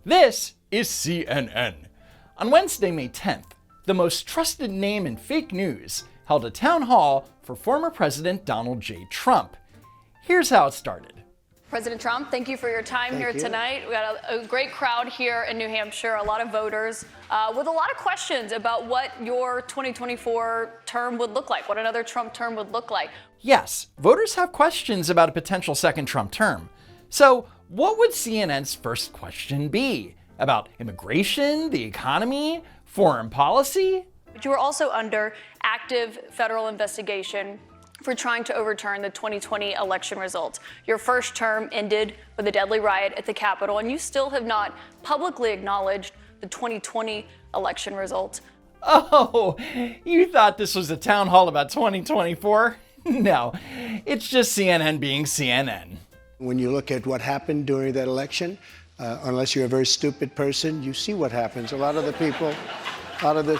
This is CNN. On Wednesday, May 10th, the most trusted name in fake news held a town hall for former President Donald J. Trump. Here's how it started. President Trump, thank you for your time here tonight. We got a great crowd here in New Hampshire, a lot of voters with a lot of questions about what your 2024 term would look like, what another Trump term would look like. Yes, voters have questions about a potential second Trump term. So what would CNN's first question be? About immigration, the economy, foreign policy? But you were also under active federal investigation for trying to overturn the 2020 election results. Your first term ended with a deadly riot at the Capitol, and you still have not publicly acknowledged the 2020 election results. Oh, you thought this was a town hall about 2024? No, it's just CNN being CNN. When you look at what happened during that election, unless you're a very stupid person, you see what happens. A lot of the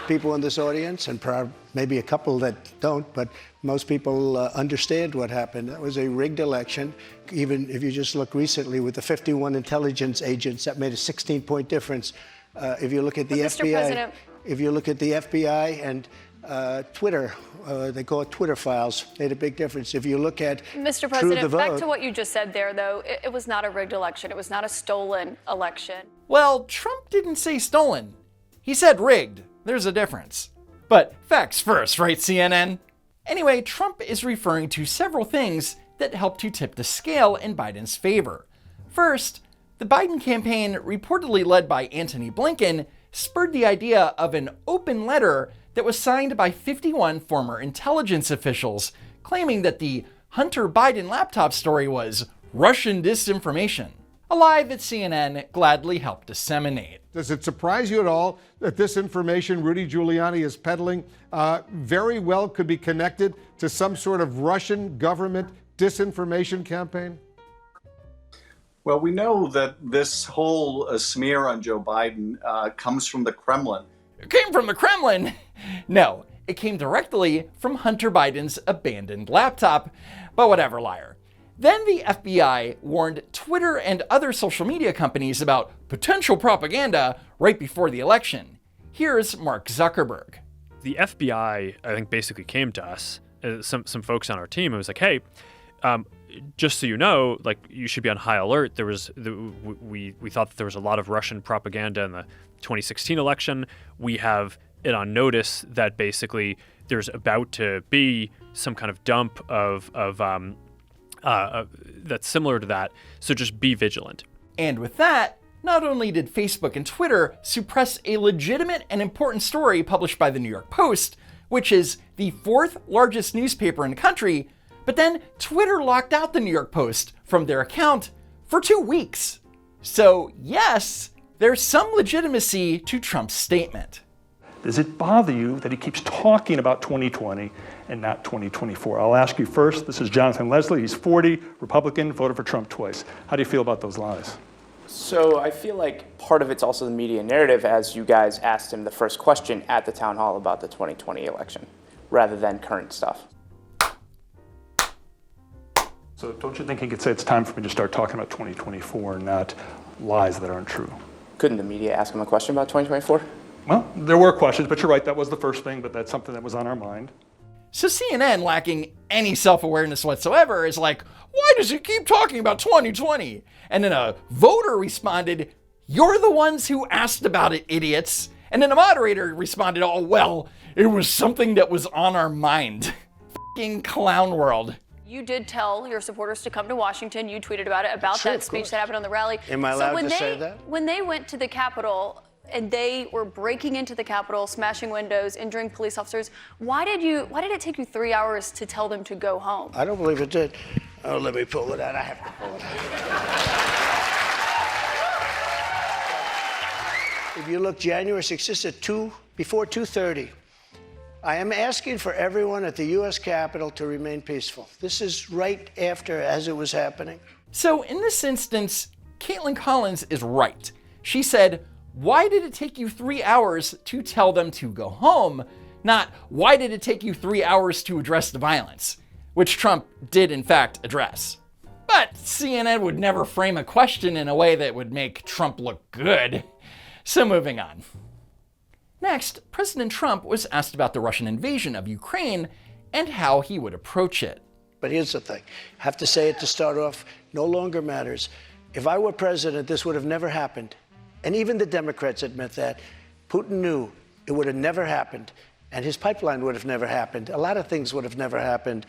people in this audience, and maybe a couple that don't, but most people understand what happened. That was a rigged election. Even if you just look recently with the 51 intelligence agents, that made a 16-point difference. If you look at the FBI, if you look at the FBI and Twitter, they call it Twitter files, made a big difference. If you look at Mr. President, back to what you just said there, though, it was not a rigged election. It was not a stolen election. Well, Trump didn't say stolen. He said rigged. There's a difference. But facts first, right, CNN? Anyway, Trump is referring to several things that helped to tip the scale in Biden's favor. First, the Biden campaign, reportedly led by Antony Blinken, spurred the idea of an open letter that was signed by 51 former intelligence officials, claiming that the Hunter Biden laptop story was Russian disinformation. A lie that CNN gladly helped disseminate. Does it surprise you at all that this information Rudy Giuliani is peddling very well could be connected to some sort of Russian government disinformation campaign? Well, we know that this whole smear on Joe Biden comes from the Kremlin. It came from the Kremlin? No, it came directly from Hunter Biden's abandoned laptop. But whatever, liar. Then the FBI warned Twitter and other social media companies about potential propaganda right before the election. Here's Mark Zuckerberg. The FBI, I think, basically came to us, some folks on our team, and was like, hey, just so you know, like, you should be on high alert. We thought that there was a lot of Russian propaganda in the 2016 election. We have it on notice that basically there's about to be some kind of dump of that's similar to that. So just be vigilant. And with that, not only did Facebook and Twitter suppress a legitimate and important story published by the New York Post, which is the fourth largest newspaper in the country, but then Twitter locked out the New York Post from their account for 2 weeks. So yes, there's some legitimacy to Trump's statement. Does it bother you that he keeps talking about 2020 and not 2024? I'll ask you first. This is Jonathan Leslie. He's 40, Republican, voted for Trump twice. How do you feel about those lies? So I feel like part of it's also the media narrative, as you guys asked him the first question at the town hall about the 2020 election, rather than current stuff. So don't you think he could say it's time for me to start talking about 2024 and not lies that aren't true? Couldn't the media ask him a question about 2024? Well, there were questions, but you're right, that was the first thing, but that's something that was on our mind. So CNN, lacking any self-awareness whatsoever, is like, why does he keep talking about 2020? And then a voter responded, you're the ones who asked about it, idiots. And then a moderator responded, oh, well, it was something that was on our mind. F***ing clown world. You did tell your supporters to come to Washington. You tweeted about it, about Sure, that speech that happened on the rally. Am I allowed to say that? When they went to the Capitol and they were breaking into the Capitol, smashing windows, injuring police officers, why did it take you 3 hours to tell them to go home? I don't believe it did. Oh, let me pull it out. I have to pull it out. If you look January 6th, this is before 2:30. I am asking for everyone at the U.S. Capitol to remain peaceful. This is right after, as it was happening. So in this instance, Kait-LYIN Collins is right. She said, why did it take you 3 hours to tell them to go home? Not, why did it take you 3 hours to address the violence? Which Trump did in fact address. But CNN would never frame a question in a way that would make Trump look good. So moving on. Next, President Trump was asked about the Russian invasion of Ukraine and how he would approach it. But here's the thing. I have to say it to start off, no longer matters. If I were president, this would have never happened. And even the Democrats admit that. Putin knew it would have never happened. And his pipeline would have never happened. A lot of things would have never happened.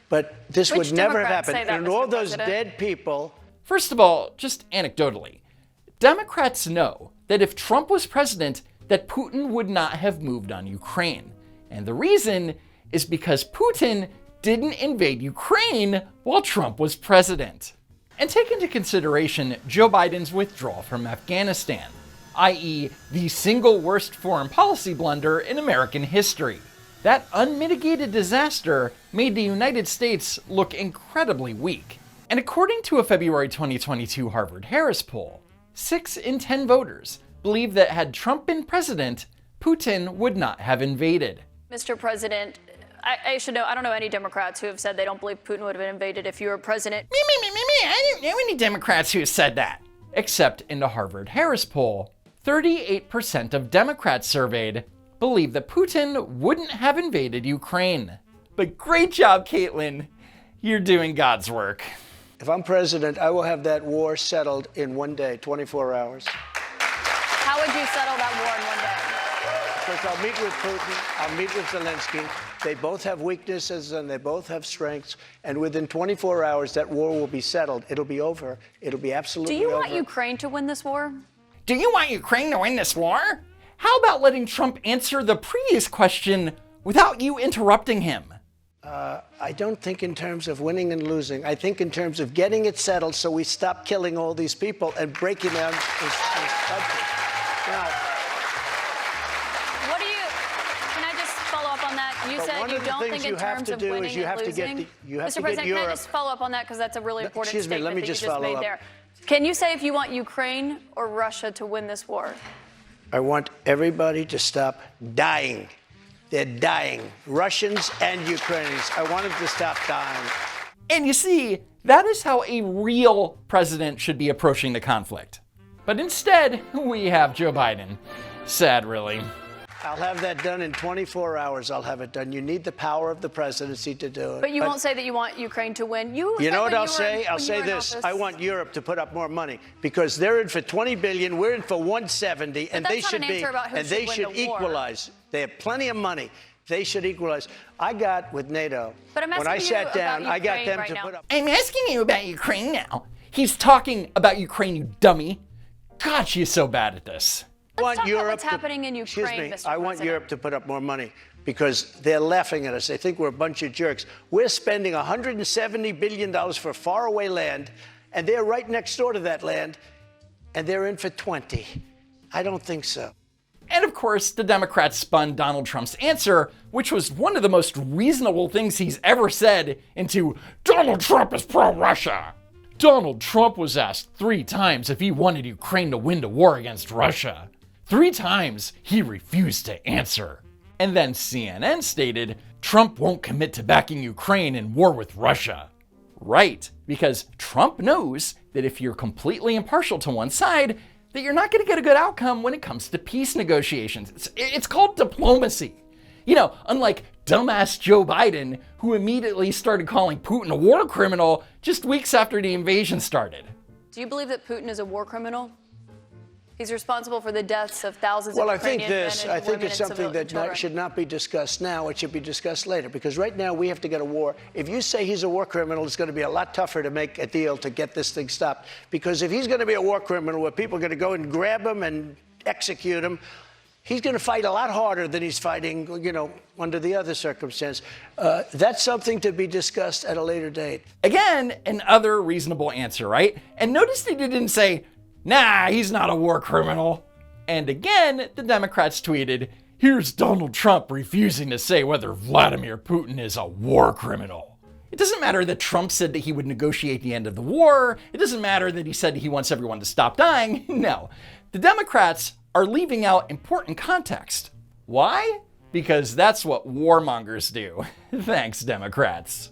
But this would never have happened. And all those dead people. First of all, just anecdotally, Democrats know that if Trump was president, that Putin would not have moved on Ukraine. And the reason is because Putin didn't invade Ukraine while Trump was president. And take into consideration Joe Biden's withdrawal from Afghanistan, i.e. the single worst foreign policy blunder in American history. That unmitigated disaster made the United States look incredibly weak. And according to a February 2022 Harvard-Harris poll, 6 in 10 voters believe that had Trump been president, Putin would not have invaded. Mr. President, I should know, I don't know any Democrats who have said they don't believe Putin would have been invaded if you were president. I didn't know any Democrats who said that. Except in the Harvard-Harris poll, 38% of Democrats surveyed believe that Putin wouldn't have invaded Ukraine. But great job, Kait-LYIN. You're doing God's work. If I'm president, I will have that war settled in one day, 24 hours. How would you settle that war in one day? Because I'll meet with Putin, I'll meet with Zelensky. They both have weaknesses and they both have strengths. And within 24 hours, that war will be settled. It'll be over. It'll be absolutely over. Do you want Ukraine to win this war? Do you want Ukraine to win this war? How about letting Trump answer the previous question without you interrupting him? I don't think in terms of winning and losing. I think in terms of getting it settled so we stop killing all these people and breaking down this country. Now, what do you, can I just follow up on that? You said you don't think in terms of winning and losing. Mr. President, can I just follow up on that because that's a really important statement that you just made there. Can you say if you want Ukraine or Russia to win this war? I want everybody to stop dying. They're dying. Russians and Ukrainians. I want them to stop dying. And you see, that is how a real president should be approaching the conflict. But instead, we have Joe Biden. Sad, really. I'll have that done in 24 hours. I'll have it done. You need the power of the presidency to do it. But you won't say that you want Ukraine to win. You know what I'll say? I'll say this. I want Europe to put up more money because they're in for 20 billion. We're in for 170, and they should be. And they should equalize. They have plenty of money. They should equalize. I got with NATO. But I'm asking when I sat down, I got them to put up. I'm asking you about Ukraine now. He's talking about Ukraine, you dummy. God, she's so bad at this. Let's talk about what's happening in Ukraine, Mr. President. I want Europe to put up more money because they're laughing at us. They think we're a bunch of jerks. We're spending $170 billion for faraway land, and they're right next door to that land, and they're in for 20. I don't think so. And of course, the Democrats spun Donald Trump's answer, which was one of the most reasonable things he's ever said, into Donald Trump is pro-Russia. Donald Trump was asked 3 times if he wanted Ukraine to win the war against Russia. 3 times he refused to answer. And then CNN stated, Trump won't commit to backing Ukraine in war with Russia. Right, because Trump knows that if you're completely impartial to one side, that you're not going to get a good outcome when it comes to peace negotiations. It's called diplomacy. You know, unlike dumbass Joe Biden, who immediately started calling Putin a war criminal just weeks after the invasion started. Do you believe that Putin is a war criminal? He's responsible for the deaths of thousands of Ukrainian men and women and civilian children. I think it's something that should not be discussed now. It should be discussed later. Because right now we have to get a war. If you say he's a war criminal, it's going to be a lot tougher to make a deal to get this thing stopped. Because if he's going to be a war criminal where people are going to go and grab him and execute him, he's going to fight a lot harder than he's fighting, you know, under the other circumstance. That's something to be discussed at a later date. Again, another reasonable answer, right? And notice that he didn't say, nah, he's not a war criminal. And again, the Democrats tweeted, here's Donald Trump refusing to say whether Vladimir Putin is a war criminal. It doesn't matter that Trump said that he would negotiate the end of the war. It doesn't matter that he said he wants everyone to stop dying. No, the Democrats are leaving out important context. Why? Because that's what warmongers do. Thanks, Democrats.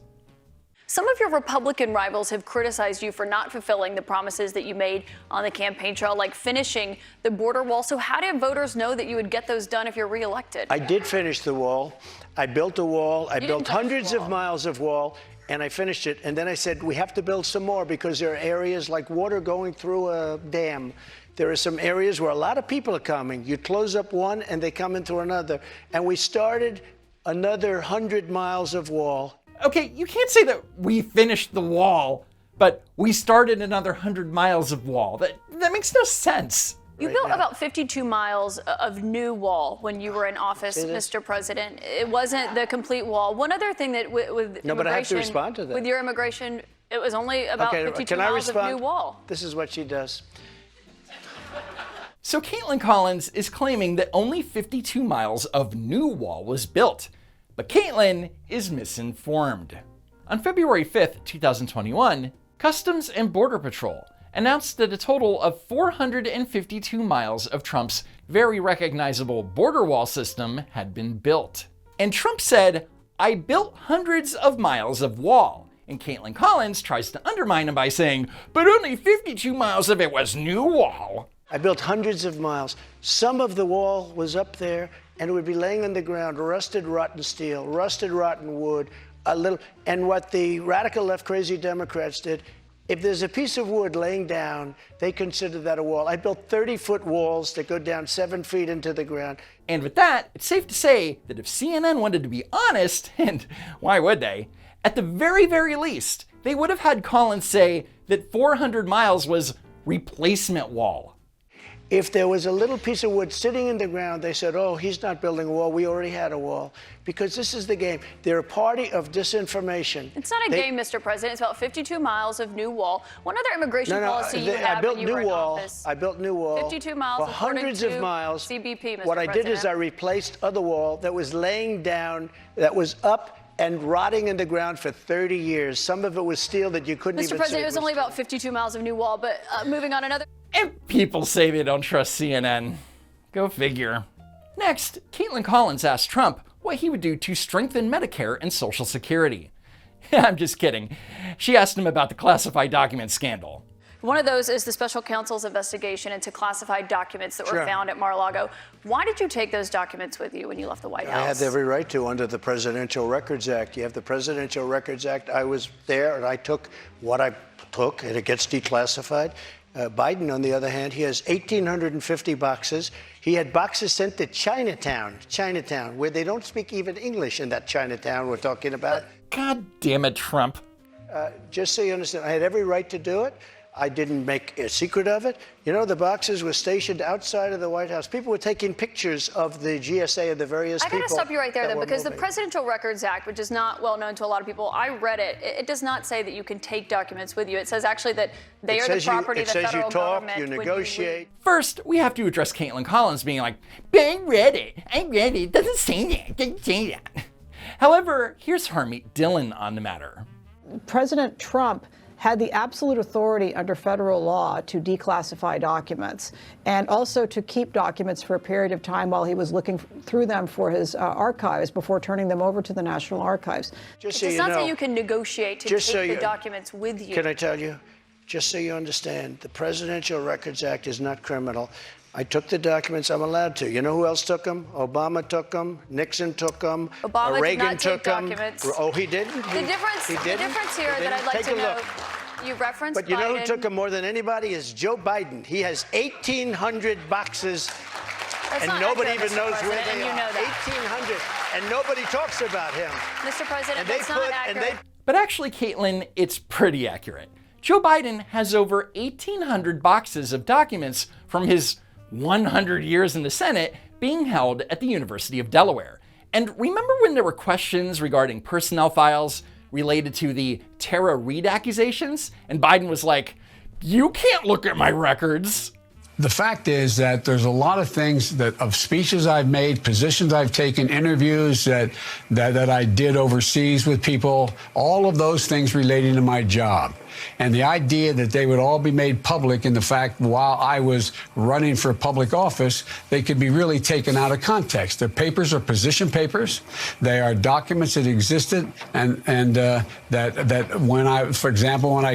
Some of your Republican rivals have criticized you for not fulfilling the promises that you made on the campaign trail, like finishing the border wall. So how did voters know that you would get those done if you're reelected? I did finish the wall. I built a wall. I built hundreds of miles of wall, and I finished it. And then I said, we have to build some more because there are areas like water going through a dam. There are some areas where a lot of people are coming. You close up one, and they come into another. And we started another 100 miles of wall. Okay, you can't say that we finished the wall, but we started another 100 miles of wall. That makes no sense. You built about 52 miles of new wall when you were in office, Mr. President. It wasn't the complete wall. One other thing that with immigration, but I have to respond to that. With your immigration, it was only about 52 miles of new wall. This is what she does. So Kait-LYIN Collins is claiming that only 52 miles of new wall was built, but Kait-LYIN is misinformed. On February 5th, 2021, Customs and Border Patrol announced that a total of 452 miles of Trump's very recognizable border wall system had been built. And Trump said, "I built hundreds of miles of wall." And Kait-LYIN Collins tries to undermine him by saying, "But only 52 miles of it was new wall." I built hundreds of miles. Some of the wall was up there, and it would be laying on the ground, rusted, rotten steel, rusted, rotten wood, and what the radical left crazy Democrats did, if there's a piece of wood laying down, they consider that a wall. I built 30-foot walls that go down 7 feet into the ground. And with that, it's safe to say that if CNN wanted to be honest, and why would they, at the very, very least, they would have had Collins say that 400 miles was replacement wall. If there was a little piece of wood sitting in the ground, they said, oh, he's not building a wall. We already had a wall. Because this is the game. They're a party of disinformation. It's not a game, Mr. President. It's about 52 miles of new wall. One other immigration policy you had when you were in office. I built new wall. 52 miles, for hundreds of miles. CBP, Mr. What President. I did is I replaced other wall that was laying down, that was up and rotting in the ground for 30 years. Some of it was steel that you couldn't even see. Mr. President, it was only about 52 miles of new wall, but moving on another. And people say they don't trust CNN. Go figure. Next, Kait-LYIN Collins asked Trump what he would do to strengthen Medicare and Social Security. I'm just kidding. She asked him about the classified document scandal. One of those is the special counsel's investigation into classified documents that were found at Mar-a-Lago. Why did you take those documents with you when you left the White House? I had every right to under the Presidential Records Act. You have the Presidential Records Act. I was there and I took what I took and it gets declassified. Biden, on the other hand, he has 1,850 boxes. He had boxes sent to Chinatown, where they don't speak even English in that Chinatown we're talking about. God damn it, Trump. Just so you understand, I had every right to do it. I didn't make a secret of it. You know, the boxes were stationed outside of the White House. People were taking pictures of the GSA of the various people. I gotta stop you right there, though, because the Presidential Records Act, which is not well known to a lot of people, I read it. It does not say that you can take documents with you. It says actually that they are the property of the federal government. You negotiate. First, we have to address Kait-LYIN Collins being like, "But I read it. It doesn't say that. It doesn't say that." However, here's Harmeet Dillon on the matter. President Trump had the absolute authority under federal law to declassify documents and also to keep documents for a period of time while he was looking through them for his archives before turning them over to the National Archives. Just so it's you not know, that you can negotiate to take the documents with you. Can I tell you, just so you understand, the Presidential Records Act is not criminal. I took the documents I'm allowed to. You know who else took them? Obama took them. Nixon took them. Obama Reagan did not took take them. documents. Oh, he didn't? The difference here that I'd like to know, you referenced But you know Biden. who took them more than anybody is Joe Biden. He has 1,800 boxes, and nobody even knows where they are. 1,800, and nobody talks about him. Mr. President, that's not accurate. But actually, Kait-LYIN, it's pretty accurate. Joe Biden has over 1,800 boxes of documents from his 100 years in the Senate being held at the University of Delaware. And remember when there were questions regarding personnel files related to the Tara Reade accusations? And Biden was like, "You can't look at my records." The fact is that there's a lot of things of speeches I've made, positions I've taken, interviews that I did overseas with people, all of those things relating to my job. And the idea that they would all be made public in the fact while I was running for public office, they could be really taken out of context. The papers are position papers. They are documents that existed and that when I, for example, when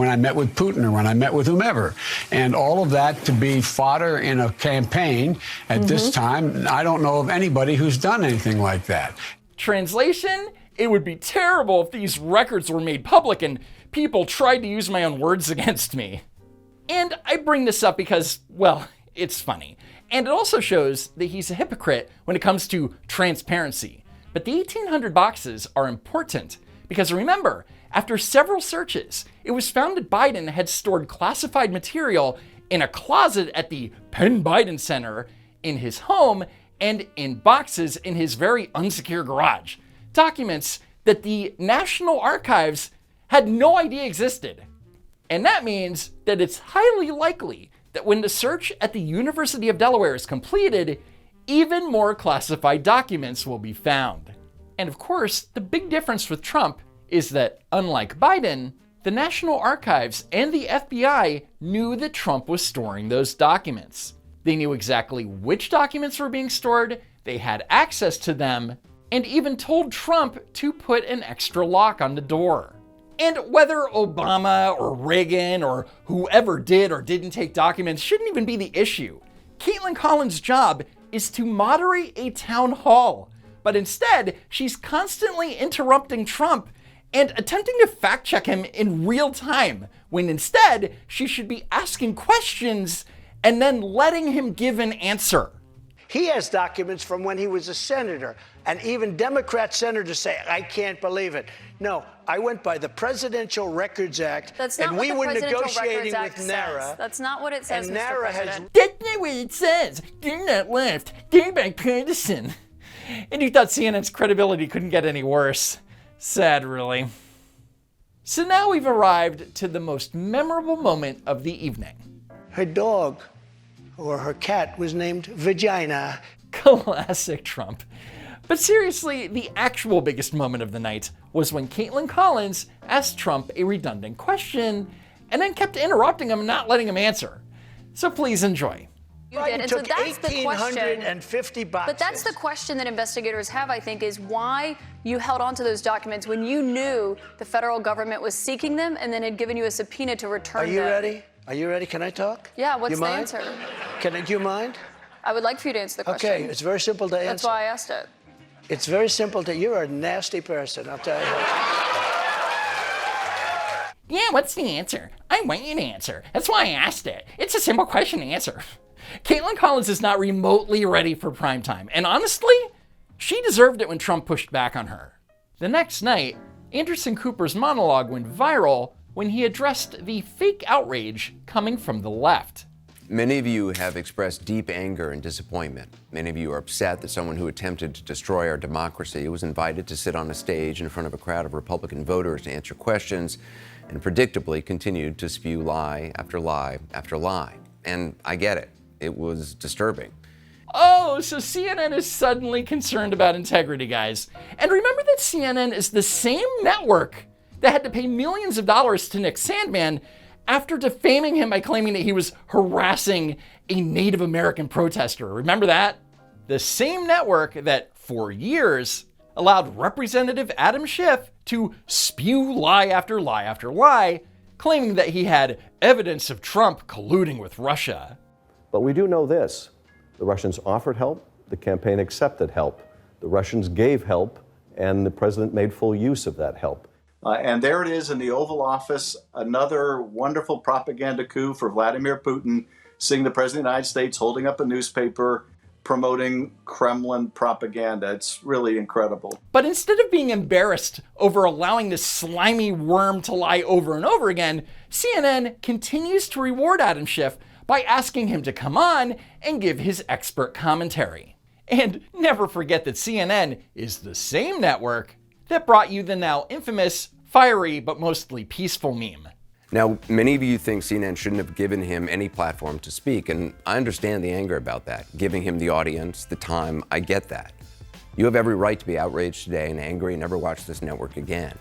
I met with Putin or when I met with whomever, and all of that to be fodder in a campaign at this time, I don't know of anybody who's done anything like that. Translation? It would be terrible if these records were made public and people tried to use my own words against me. And I bring this up because, well, it's funny. And it also shows that he's a hypocrite when it comes to transparency. But the 1,800 boxes are important because remember, after several searches, it was found that Biden had stored classified material in a closet at the Penn Biden Center, in his home, and in boxes in his very unsecure garage. Documents that the National Archives had no idea existed. And that means that it's highly likely that when the search at the University of Delaware is completed, even more classified documents will be found. And of course, the big difference with Trump is that, unlike Biden, the National Archives and the FBI knew that Trump was storing those documents. They knew exactly which documents were being stored, they had access to them, and even told Trump to put an extra lock on the door. And whether Obama or Reagan or whoever did or didn't take documents shouldn't even be the issue. Kait-LYIN Collins' job is to moderate a town hall, but instead she's constantly interrupting Trump and attempting to fact check him in real time, when instead she should be asking questions and then letting him give an answer. He has documents from when he was a senator, and even Democrat senators say, I can't believe it. No, I went by the Presidential Records Act, and we were negotiating with NARA. That's not what it says, and Mr. NARA President. That's not what it says. They're not left. They're bipartisan. And you thought CNN's credibility couldn't get any worse. Sad, really. So now we've arrived to the most memorable moment of the evening. Her dog, or her cat, was named Vagina. Classic Trump. But seriously, the actual biggest moment of the night was when Kait-LYIN Collins asked Trump a redundant question and then kept interrupting him and not letting him answer. So please enjoy. You did. And so that's the question. 1,850 boxes. But that's the question that investigators have, I think, is why you held on to those documents when you knew the federal government was seeking them and then had given you a subpoena to return them. Are you ready? Are you ready? Can I talk? Yeah, what's the mind? answer? Do you mind? I would like for you to answer the question. Okay, it's very simple to answer. That's why I asked it. It's very simple to, you're a nasty person, I'll tell you. Yeah, what's the answer? I want you to answer. That's why I asked it. It's a simple question to answer. Kait-LYIN Collins is not remotely ready for prime time. And honestly, she deserved it when Trump pushed back on her. The next night, Anderson Cooper's monologue went viral when he addressed the fake outrage coming from the left. Many of you have expressed deep anger and disappointment. Many of you are upset that someone who attempted to destroy our democracy was invited to sit on a stage in front of a crowd of Republican voters to answer questions and predictably continued to spew lie after lie after lie. And I get it. It was disturbing. Oh, so CNN is suddenly concerned about integrity, guys. And remember that CNN is the same network that had to pay millions of dollars to Nick Sandmann after defaming him by claiming that he was harassing a Native American protester. Remember that? The same network that, for years, allowed Representative Adam Schiff to spew lie after lie after lie, claiming that he had evidence of Trump colluding with Russia. But we do know this. The Russians offered help, the campaign accepted help. The Russians gave help, and the president made full use of that help. And there it is in the Oval Office, another wonderful propaganda coup for Vladimir Putin, seeing the President of the United States holding up a newspaper promoting Kremlin propaganda. It's really incredible. But instead of being embarrassed over allowing this slimy worm to lie over and over again, CNN continues to reward Adam Schiff by asking him to come on and give his expert commentary. And never forget that CNN is the same network that brought you the now infamous, fiery, but mostly peaceful meme. Now, many of you think CNN shouldn't have given him any platform to speak, and I understand the anger about that. Giving him the audience, the time, I get that. You have every right to be outraged today and angry and never watch this network again.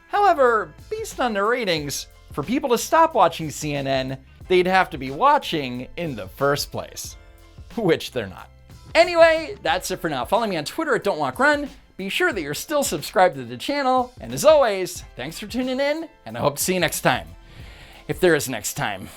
However, based on the ratings, For people to stop watching CNN, they'd have to be watching in the first place. Which they're not. Anyway, that's it for now. Follow me on Twitter at Don'tWalkRun. Be sure that you're still subscribed to the channel. And as always, thanks for tuning in, and I hope to see you next time. If there is next time.